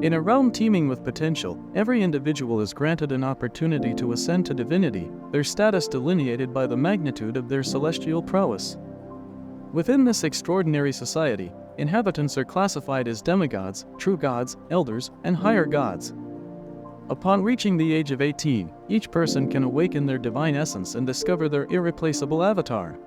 In a realm teeming with potential, every individual is granted an opportunity to ascend to divinity, their status delineated by the magnitude of their celestial prowess. Within this extraordinary society, inhabitants are classified as demigods, true gods, elders, and higher gods. Upon reaching the age of 18, each person can awaken their divine essence and discover their irreplaceable avatar.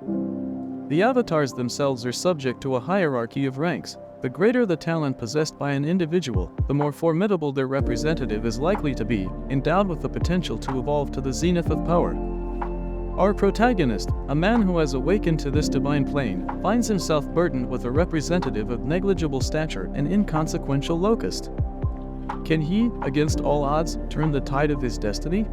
The avatars themselves are subject to a hierarchy of ranks. The greater the talent possessed by an individual, the more formidable their representative is likely to be, endowed with the potential to evolve to the zenith of power. Our protagonist, a man who has awakened to this divine plane, finds himself burdened with a representative of negligible stature and inconsequential locust. Can he, against all odds, turn the tide of his destiny?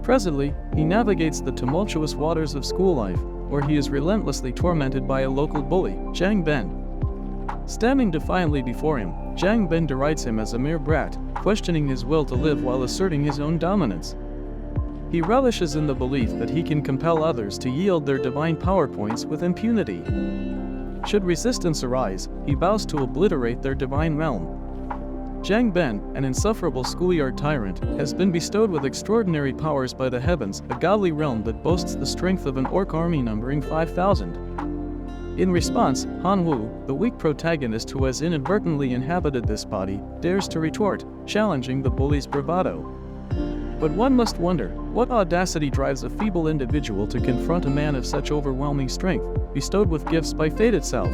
Presently, he navigates the tumultuous waters of school life, where he is relentlessly tormented by a local bully, Zhang Ben. Standing defiantly before him, Zhang Ben derides him as a mere brat, questioning his will to live while asserting his own dominance. He relishes in the belief that he can compel others to yield their divine power points with impunity. Should resistance arise, he vows to obliterate their divine realm. Zhang Ben, an insufferable schoolyard tyrant, has been bestowed with extraordinary powers by the heavens, a godly realm that boasts the strength of an orc army numbering 5,000. In response, Han Wu, the weak protagonist who has inadvertently inhabited this body, dares to retort, challenging the bully's bravado. But one must wonder, what audacity drives a feeble individual to confront a man of such overwhelming strength, bestowed with gifts by fate itself?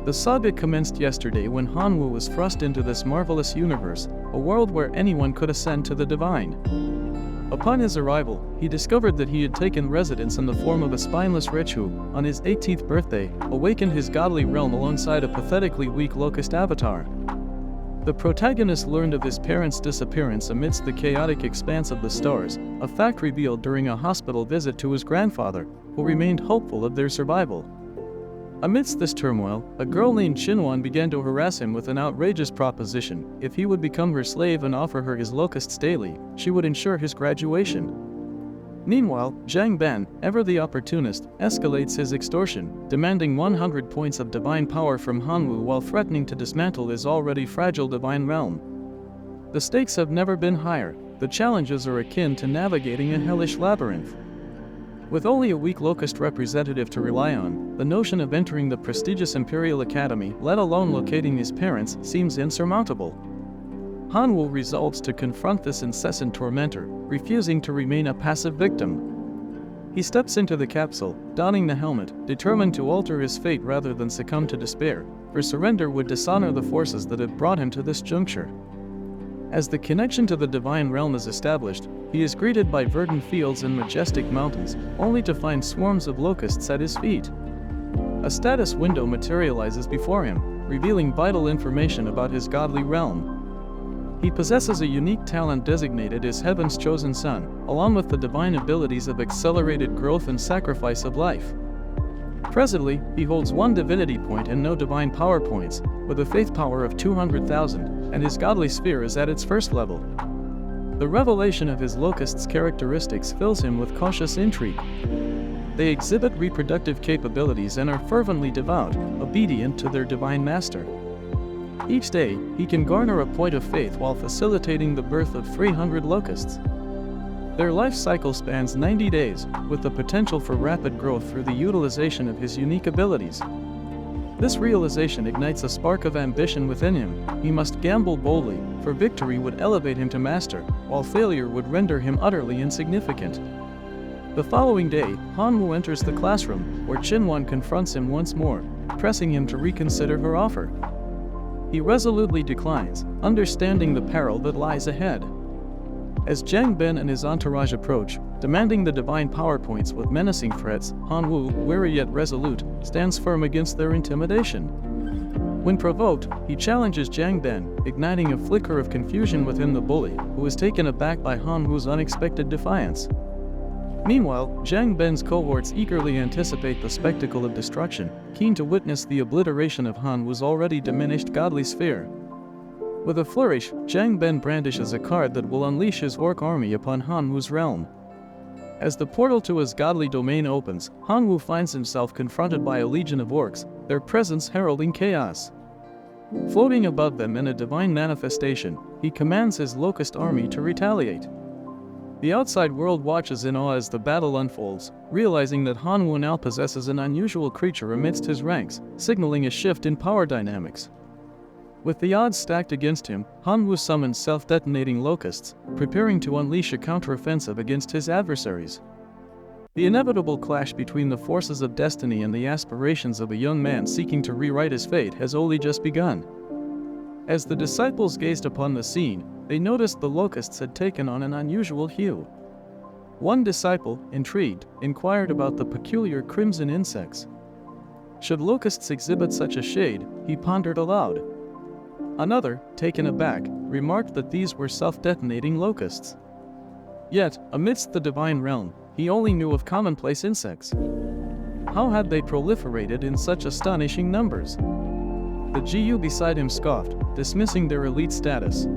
The saga commenced yesterday when Han Wu was thrust into this marvelous universe, a world where anyone could ascend to the divine. Upon his arrival, he discovered that he had taken residence in the form of a spineless wretch who, on his 18th birthday, awakened his godly realm alongside a pathetically weak locust avatar. The protagonist learned of his parents' disappearance amidst the chaotic expanse of the stars, a fact revealed during a hospital visit to his grandfather, who remained hopeful of their survival. Amidst this turmoil, a girl named Xinwan began to harass him with an outrageous proposition. If he would become her slave and offer her his locusts daily, she would ensure his graduation. Meanwhile, Zhang Ben, ever the opportunist, escalates his extortion, demanding 100 points of divine power from Han Wu while threatening to dismantle his already fragile divine realm. The stakes have never been higher. The challenges are akin to navigating a hellish labyrinth. With only a weak locust representative to rely on, the notion of entering the prestigious Imperial Academy, let alone locating his parents, seems insurmountable. Han Wu resolves to confront this incessant tormentor, refusing to remain a passive victim. He steps into the capsule, donning the helmet, determined to alter his fate rather than succumb to despair, for surrender would dishonor the forces that had brought him to this juncture. As the connection to the divine realm is established, he is greeted by verdant fields and majestic mountains, only to find swarms of locusts at his feet. A status window materializes before him, revealing vital information about his godly realm. He possesses a unique talent designated as Heaven's Chosen Son, along with the divine abilities of accelerated growth and sacrifice of life. Presently, he holds 1 divinity point and no divine power points, with a faith power of 200,000, and his godly sphere is at its first level. The revelation of his locust's characteristics fills him with cautious intrigue. They exhibit reproductive capabilities and are fervently devout, obedient to their divine master. Each day, he can garner a point of faith while facilitating the birth of 300 locusts. Their life cycle spans 90 days, with the potential for rapid growth through the utilization of his unique abilities. This realization ignites a spark of ambition within him. He must gamble boldly, for victory would elevate him to master, while failure would render him utterly insignificant. The following day, Han Wu enters the classroom, where Xinwan confronts him once more, pressing him to reconsider her offer. He resolutely declines, understanding the peril that lies ahead. As Zhang Ben and his entourage approach, demanding the divine power points with menacing threats, Han Wu, wary yet resolute, stands firm against their intimidation. When provoked, he challenges Zhang Ben, igniting a flicker of confusion within the bully, who is taken aback by Han Wu's unexpected defiance. Meanwhile, Zhang Ben's cohorts eagerly anticipate the spectacle of destruction, keen to witness the obliteration of Han Wu's already diminished godly sphere. With a flourish, Zhang Ben brandishes a card that will unleash his orc army upon Han Wu's realm. As the portal to his godly domain opens, Han Wu finds himself confronted by a legion of orcs, their presence heralding chaos. Floating above them in a divine manifestation, he commands his locust army to retaliate. The outside world watches in awe as the battle unfolds, realizing that Hanwoo now possesses an unusual creature amidst his ranks, signaling a shift in power dynamics. With the odds stacked against him, Hanwoo summons self-detonating locusts, preparing to unleash a counteroffensive against his adversaries. The inevitable clash between the forces of destiny and the aspirations of a young man seeking to rewrite his fate has only just begun. As the disciples gazed upon the scene, they noticed the locusts had taken on an unusual hue. One disciple, intrigued, inquired about the peculiar crimson insects. Should locusts exhibit such a shade, he pondered aloud. Another, taken aback, remarked that these were self-detonating locusts. Yet, amidst the divine realm, he only knew of commonplace insects. How had they proliferated in such astonishing numbers? The GU beside him scoffed, dismissing their elite status.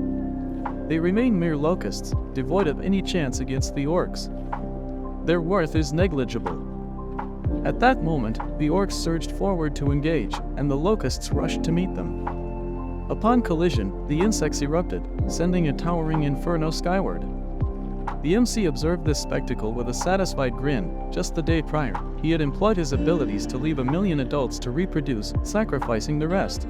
They remain mere locusts, devoid of any chance against the orcs. Their worth is negligible. At that moment, the orcs surged forward to engage, and the locusts rushed to meet them. Upon collision, the insects erupted, sending a towering inferno skyward. The MC observed this spectacle with a satisfied grin. Just the day prior, he had employed his abilities to leave 1 million adults to reproduce, sacrificing the rest.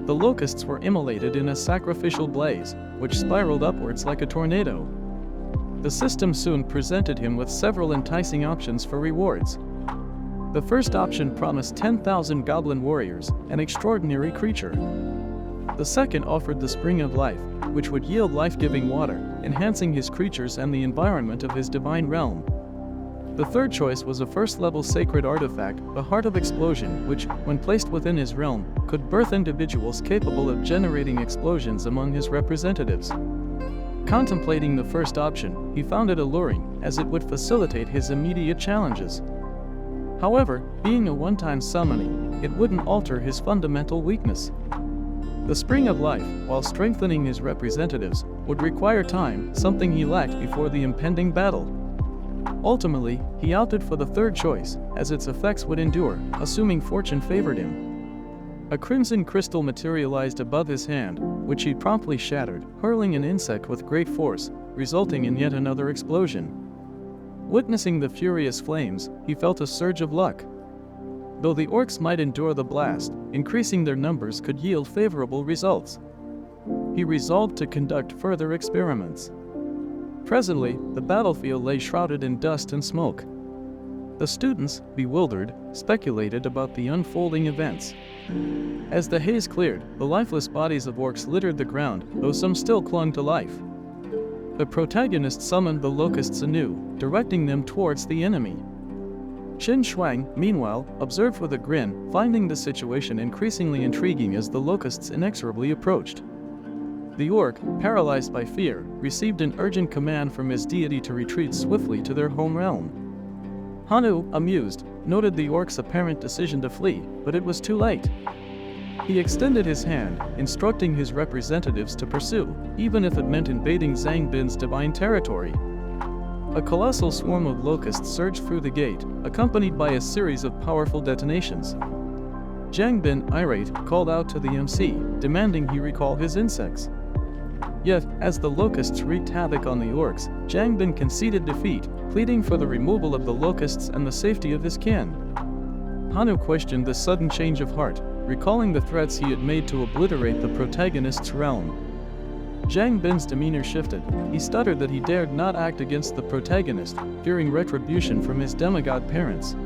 The locusts were immolated in a sacrificial blaze, which spiraled upwards like a tornado. The system soon presented him with several enticing options for rewards. The first option promised 10,000 goblin warriors, an extraordinary creature. The second offered the spring of life, which would yield life-giving water, enhancing his creatures and the environment of his divine realm. The third choice was a first-level sacred artifact, the Heart of Explosion, which, when placed within his realm, could birth individuals capable of generating explosions among his representatives. Contemplating the first option, he found it alluring, as it would facilitate his immediate challenges. However, being a one-time summoning, it wouldn't alter his fundamental weakness. The Spring of Life, while strengthening his representatives, would require time, something he lacked before the impending battle. Ultimately, he opted for the third choice, as its effects would endure, assuming fortune favored him. A crimson crystal materialized above his hand, which he promptly shattered, hurling an insect with great force, resulting in yet another explosion. Witnessing the furious flames, he felt a surge of luck. Though the orcs might endure the blast, increasing their numbers could yield favorable results. He resolved to conduct further experiments. Presently, the battlefield lay shrouded in dust and smoke. The students, bewildered, speculated about the unfolding events. As the haze cleared, the lifeless bodies of orcs littered the ground, though some still clung to life. The protagonist summoned the locusts anew, directing them towards the enemy. Qin Shuang, meanwhile, observed with a grin, finding the situation increasingly intriguing as the locusts inexorably approached. The orc, paralyzed by fear, received an urgent command from his deity to retreat swiftly to their home realm. Hanu, amused, noted the orc's apparent decision to flee, but it was too late. He extended his hand, instructing his representatives to pursue, even if it meant invading Zhang Bin's divine territory. A colossal swarm of locusts surged through the gate, accompanied by a series of powerful detonations. Zhang Bin, irate, called out to the MC, demanding he recall his insects. Yet, as the locusts wreaked havoc on the orcs, Zhang Bin conceded defeat, pleading for the removal of the locusts and the safety of his kin. Hanu questioned this sudden change of heart, recalling the threats he had made to obliterate the protagonist's realm. Zhang Bin's demeanor shifted. He stuttered that he dared not act against the protagonist, fearing retribution from his demigod parents.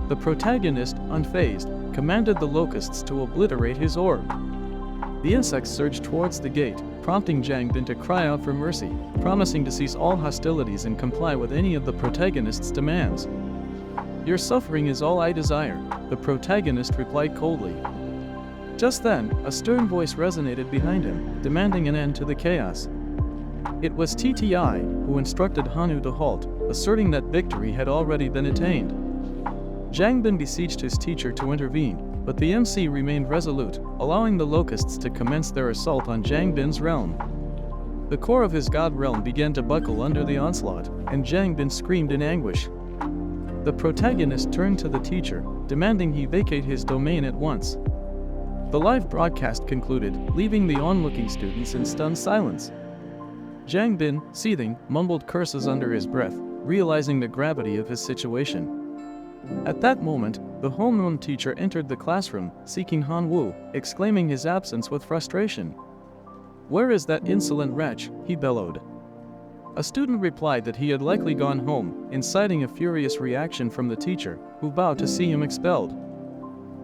The protagonist, unfazed, commanded the locusts to obliterate his orb. The insects surged towards the gate, prompting Zhang Bin to cry out for mercy, promising to cease all hostilities and comply with any of the protagonist's demands. "Your suffering is all I desire," the protagonist replied coldly. Just then, a stern voice resonated behind him, demanding an end to the chaos. It was TTI, who instructed Hanu to halt, asserting that victory had already been attained. Zhang Bin beseeched his teacher to intervene, but the MC remained resolute, allowing the locusts to commence their assault on Zhang Bin's realm. The core of his god realm began to buckle under the onslaught, and Zhang Bin screamed in anguish. The protagonist turned to the teacher, demanding he vacate his domain at once. The live broadcast concluded, leaving the onlooking students in stunned silence. Jiang Bin, seething, mumbled curses under his breath, realizing the gravity of his situation. At that moment, the homeroom teacher entered the classroom, seeking Han Wu, exclaiming his absence with frustration. "Where is that insolent wretch?" he bellowed. A student replied that he had likely gone home, inciting a furious reaction from the teacher, who vowed to see him expelled.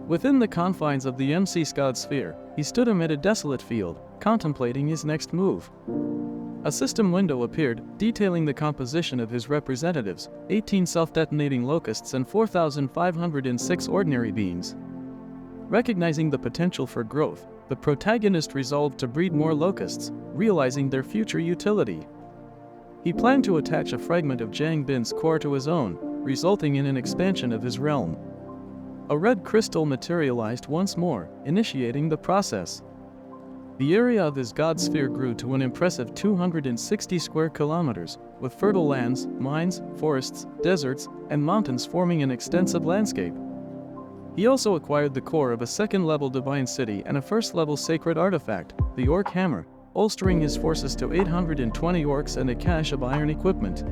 Within the confines of the MC Scud sphere, he stood amid a desolate field, contemplating his next move. A system window appeared, detailing the composition of his representatives, 18 self-detonating locusts and 4,506 ordinary beings. Recognizing the potential for growth, the protagonist resolved to breed more locusts, realizing their future utility. He planned to attach a fragment of Jiang Bin's core to his own, resulting in an expansion of his realm. A red crystal materialized once more, initiating the process. The area of his god sphere grew to an impressive 260 square kilometers, with fertile lands, mines, forests, deserts, and mountains forming an extensive landscape. He also acquired the core of a second-level divine city and a first-level sacred artifact, the Orc Hammer, bolstering his forces to 820 orcs and a cache of iron equipment.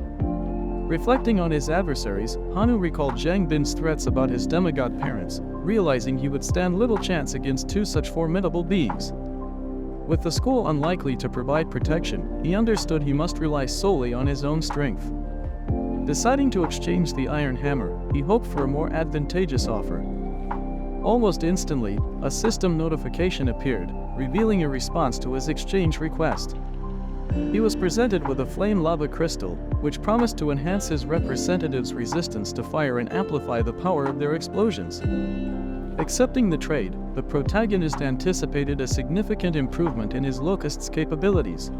Reflecting on his adversaries, Hanu recalled Jiang Bin's threats about his demigod parents, realizing he would stand little chance against two such formidable beings. With the school unlikely to provide protection, he understood he must rely solely on his own strength. Deciding to exchange the iron hammer, he hoped for a more advantageous offer. Almost instantly, a system notification appeared, revealing a response to his exchange request. He was presented with a flame lava crystal, which promised to enhance his representatives' resistance to fire and amplify the power of their explosions. Accepting the trade, the protagonist anticipated a significant improvement in his locust's capabilities.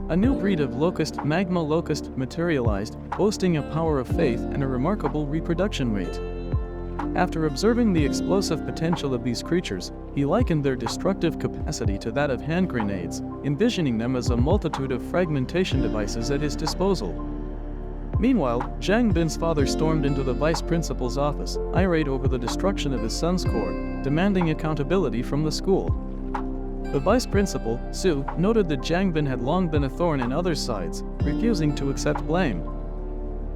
A new breed of locust, magma locust, materialized, boasting a power of faith and a remarkable reproduction rate. After observing the explosive potential of these creatures, he likened their destructive capacity to that of hand grenades, envisioning them as a multitude of fragmentation devices at his disposal. Meanwhile, Jiang Bin's father stormed into the vice principal's office, irate over the destruction of his son's core, demanding accountability from the school. The vice principal, Su, noted that Jiang Bin had long been a thorn in others' sides, refusing to accept blame.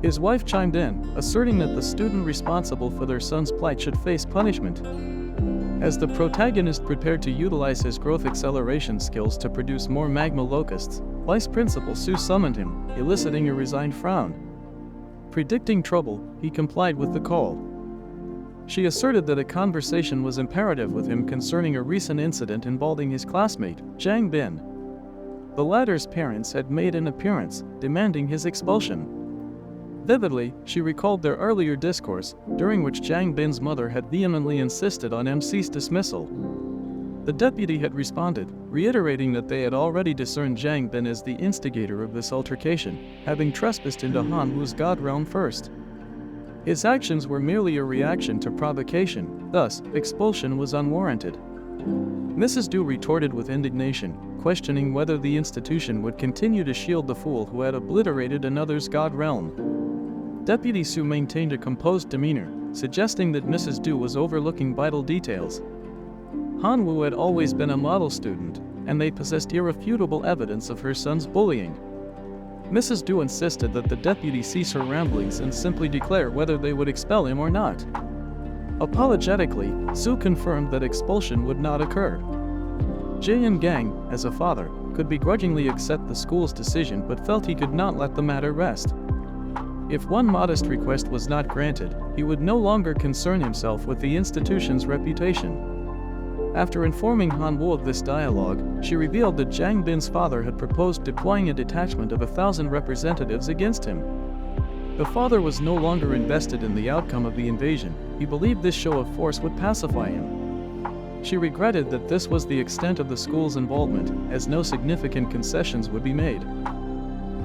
His wife chimed in, asserting that the student responsible for their son's plight should face punishment. As the protagonist prepared to utilize his growth acceleration skills to produce more magma locusts, Vice Principal Su summoned him, eliciting a resigned frown. Predicting trouble, he complied with the call. She asserted that a conversation was imperative with him concerning a recent incident involving his classmate, Jiang Bin. The latter's parents had made an appearance, demanding his expulsion. Vividly, she recalled their earlier discourse, during which Jiang Bin's mother had vehemently insisted on MC's dismissal. The deputy had responded, reiterating that they had already discerned Jiang Bin as the instigator of this altercation, having trespassed into Han Wu's god realm first. His actions were merely a reaction to provocation, thus, expulsion was unwarranted. Mrs. Du retorted with indignation, questioning whether the institution would continue to shield the fool who had obliterated another's god realm. Deputy Su maintained a composed demeanor, suggesting that Mrs. Du was overlooking vital details. Han Wu had always been a model student, and they possessed irrefutable evidence of her son's bullying. Mrs. Du insisted that the deputy cease her ramblings and simply declare whether they would expel him or not. Apologetically, Su confirmed that expulsion would not occur. Jian Gang, as a father, could begrudgingly accept the school's decision but felt he could not let the matter rest. If one modest request was not granted, he would no longer concern himself with the institution's reputation. After informing Han Wu of this dialogue, she revealed that Jiang Bin's father had proposed deploying a detachment of 1,000 representatives against him. The father was no longer invested in the outcome of the invasion. He believed this show of force would pacify him. She regretted that this was the extent of the school's involvement, as no significant concessions would be made.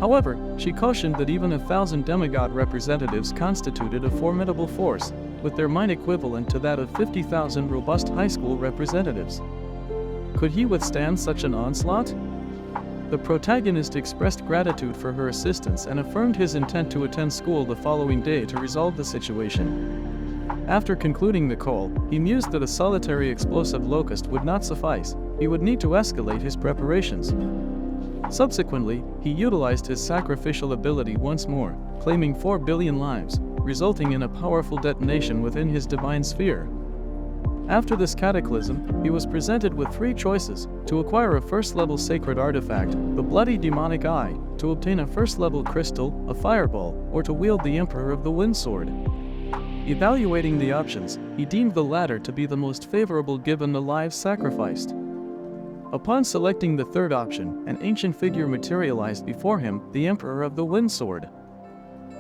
However, she cautioned that even 1,000 demigod representatives constituted a formidable force, with their might equivalent to that of 50,000 robust high school representatives. Could he withstand such an onslaught? The protagonist expressed gratitude for her assistance and affirmed his intent to attend school the following day to resolve the situation. After concluding the call, he mused that a solitary explosive locust would not suffice. He would need to escalate his preparations. Subsequently, he utilized his sacrificial ability once more, claiming 4 billion lives, resulting in a powerful detonation within his divine sphere. After this cataclysm, he was presented with 3 choices: to acquire a first-level sacred artifact, the Bloody Demonic Eye, to obtain a first-level crystal, a fireball, or to wield the Emperor of the Wind Sword. Evaluating the options, he deemed the latter to be the most favorable given the lives sacrificed. Upon selecting the third option, an ancient figure materialized before him, the Emperor of the Wind Sword.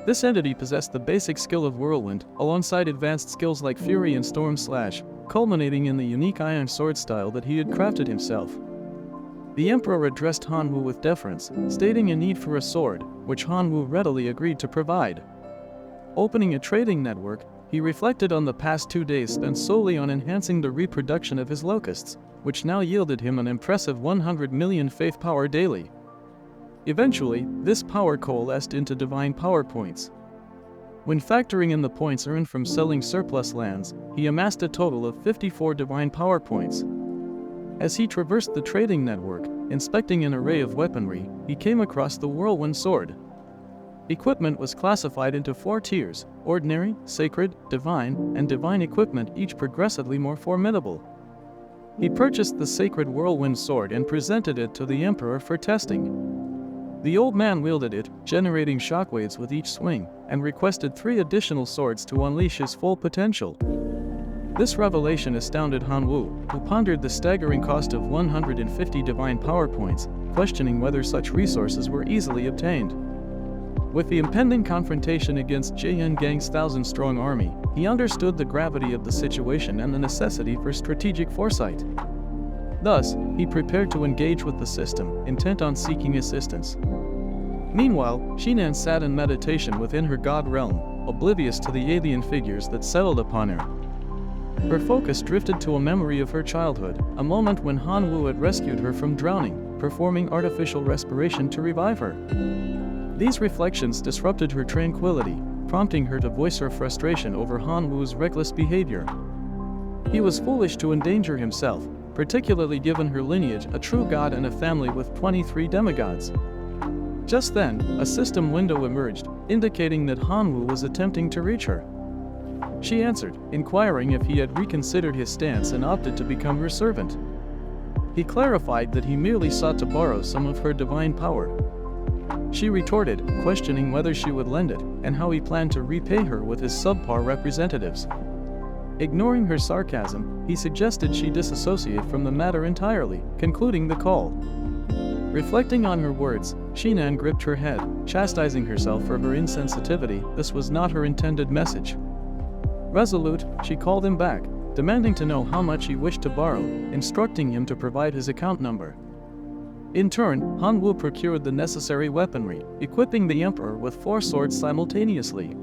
This entity possessed the basic skill of Whirlwind, alongside advanced skills like Fury and Storm Slash, culminating in the unique iron sword style that he had crafted himself. The Emperor addressed Han Wu with deference, stating a need for a sword, which Han Wu readily agreed to provide. Opening a trading network, he reflected on the past 2 days spent solely on enhancing the reproduction of his locusts, which now yielded him an impressive 100 million faith power daily. Eventually, this power coalesced into divine power points. When factoring in the points earned from selling surplus lands, he amassed a total of 54 divine power points. As he traversed the trading network, inspecting an array of weaponry, he came across the Whirlwind Sword. Equipment was classified into 4 tiers: ordinary, sacred, divine, and divine equipment, each progressively more formidable. He purchased the sacred Whirlwind Sword and presented it to the Emperor for testing. The old man wielded it, generating shockwaves with each swing, and requested 3 additional swords to unleash his full potential. This revelation astounded Han Wu, who pondered the staggering cost of 150 divine power points, questioning whether such resources were easily obtained. With the impending confrontation against Jian Gang's 1,000-strong army, he understood the gravity of the situation and the necessity for strategic foresight. Thus, he prepared to engage with the system, intent on seeking assistance. Meanwhile, Xinan sat in meditation within her god realm, oblivious to the alien figures that settled upon her. Her focus drifted to a memory of her childhood, a moment when Han Wu had rescued her from drowning, performing artificial respiration to revive her. These reflections disrupted her tranquility, prompting her to voice her frustration over Han Wu's reckless behavior. He was foolish to endanger himself, particularly given her lineage, a true god and a family with 23 demigods. Just then, a system window emerged, indicating that Han Wu was attempting to reach her. She answered, inquiring if he had reconsidered his stance and opted to become her servant. He clarified that he merely sought to borrow some of her divine power. She retorted, questioning whether she would lend it, and how he planned to repay her with his subpar representatives. Ignoring her sarcasm, he suggested she disassociate from the matter entirely, concluding the call. Reflecting on her words, Xinan gripped her head, chastising herself for her insensitivity. This was not her intended message. Resolute, she called him back, demanding to know how much he wished to borrow, instructing him to provide his account number. In turn, Han Wu procured the necessary weaponry, equipping the Emperor with 4 swords simultaneously.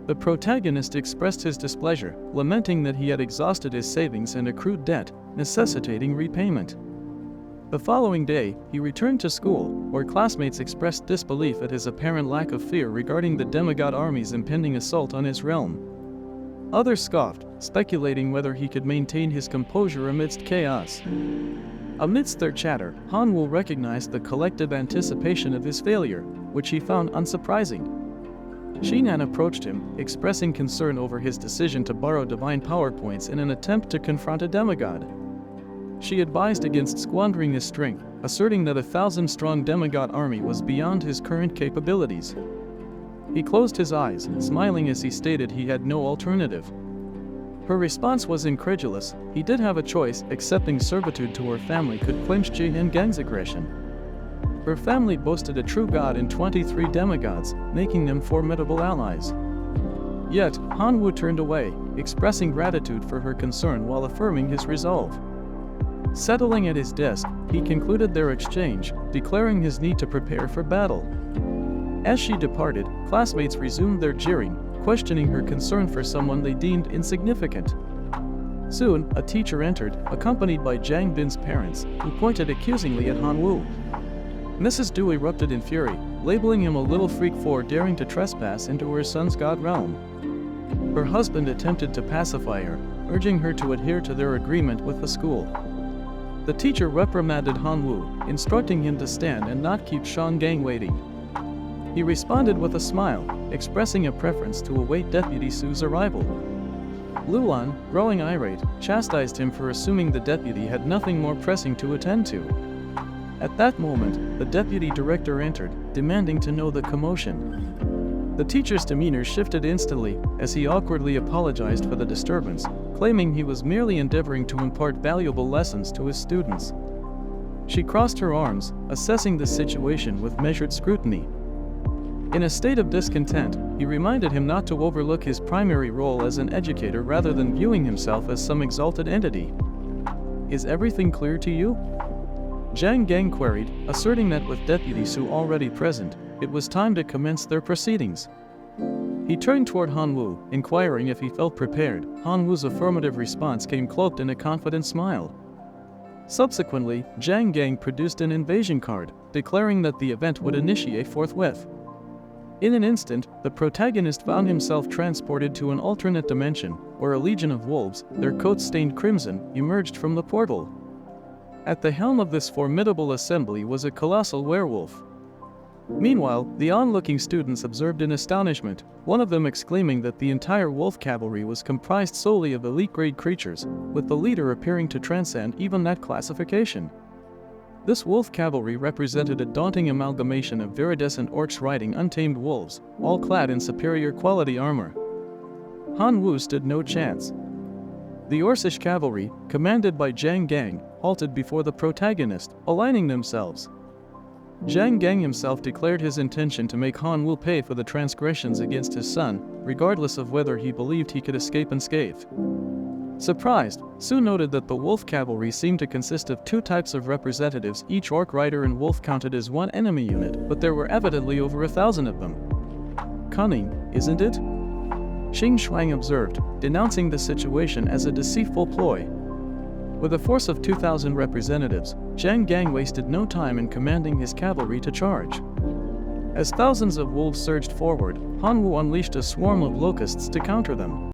The protagonist expressed his displeasure, lamenting that he had exhausted his savings and accrued debt, necessitating repayment. The following day, he returned to school, where classmates expressed disbelief at his apparent lack of fear regarding the demigod army's impending assault on his realm. Others scoffed, speculating whether he could maintain his composure amidst chaos. Amidst their chatter, Han Wu recognized the collective anticipation of his failure, which he found unsurprising. Xinan approached him, expressing concern over his decision to borrow divine power points in an attempt to confront a demigod. She advised against squandering his strength, asserting that a 1,000-strong demigod army was beyond his current capabilities. He closed his eyes, smiling as he stated he had no alternative. Her response was incredulous. He did have a choice. Accepting servitude to her family could quench Jian Gang's aggression. Her family boasted a true god and 23 demigods, making them formidable allies. Yet, Han Wu turned away, expressing gratitude for her concern while affirming his resolve. Settling at his desk, he concluded their exchange, declaring his need to prepare for battle. As she departed, classmates resumed their jeering, questioning her concern for someone they deemed insignificant. Soon, a teacher entered, accompanied by Jiang Bin's parents, who pointed accusingly at Han Wu. Mrs. Du erupted in fury, labeling him a little freak for daring to trespass into her son's god realm. Her husband attempted to pacify her, urging her to adhere to their agreement with the school. The teacher reprimanded Han Wu, instructing him to stand and not keep Shan Gang waiting. He responded with a smile, expressing a preference to await Deputy Su's arrival. Luan, growing irate, chastised him for assuming the deputy had nothing more pressing to attend to. At that moment, the deputy director entered, demanding to know the commotion. The teacher's demeanor shifted instantly as he awkwardly apologized for the disturbance, claiming he was merely endeavoring to impart valuable lessons to his students. She crossed her arms, assessing the situation with measured scrutiny. In a state of discontent, he reminded him not to overlook his primary role as an educator rather than viewing himself as some exalted entity. "Is everything clear to you?" Zhang Gang queried, asserting that with Deputy Su already present, it was time to commence their proceedings. He turned toward Han Wu, inquiring if he felt prepared. Han Wu's affirmative response came cloaked in a confident smile. Subsequently, Zhang Gang produced an invasion card, declaring that the event would initiate forthwith. In an instant, the protagonist found himself transported to an alternate dimension, where a legion of wolves, their coats stained crimson, emerged from the portal. At the helm of this formidable assembly was a colossal werewolf. Meanwhile, the onlooking students observed in astonishment, one of them exclaiming that the entire wolf cavalry was comprised solely of elite-grade creatures, with the leader appearing to transcend even that classification. This wolf cavalry represented a daunting amalgamation of viridescent orcs riding untamed wolves, all clad in superior quality armor. Han Wu stood no chance. The Orcish cavalry, commanded by Zhang Gang, halted before the protagonist, aligning themselves. Zhang Gang himself declared his intention to make Han Wu pay for the transgressions against his son, regardless of whether he believed he could escape unscathed. Surprised, Su noted that the wolf cavalry seemed to consist of two types of representatives. Each orc rider and wolf counted as one enemy unit, but there were evidently over 1,000 of them. "Cunning, isn't it?" Xing Shuang observed, denouncing the situation as a deceitful ploy. With a force of 2,000 representatives, Zhang Gang wasted no time in commanding his cavalry to charge. As thousands of wolves surged forward, Han Wu unleashed a swarm of locusts to counter them.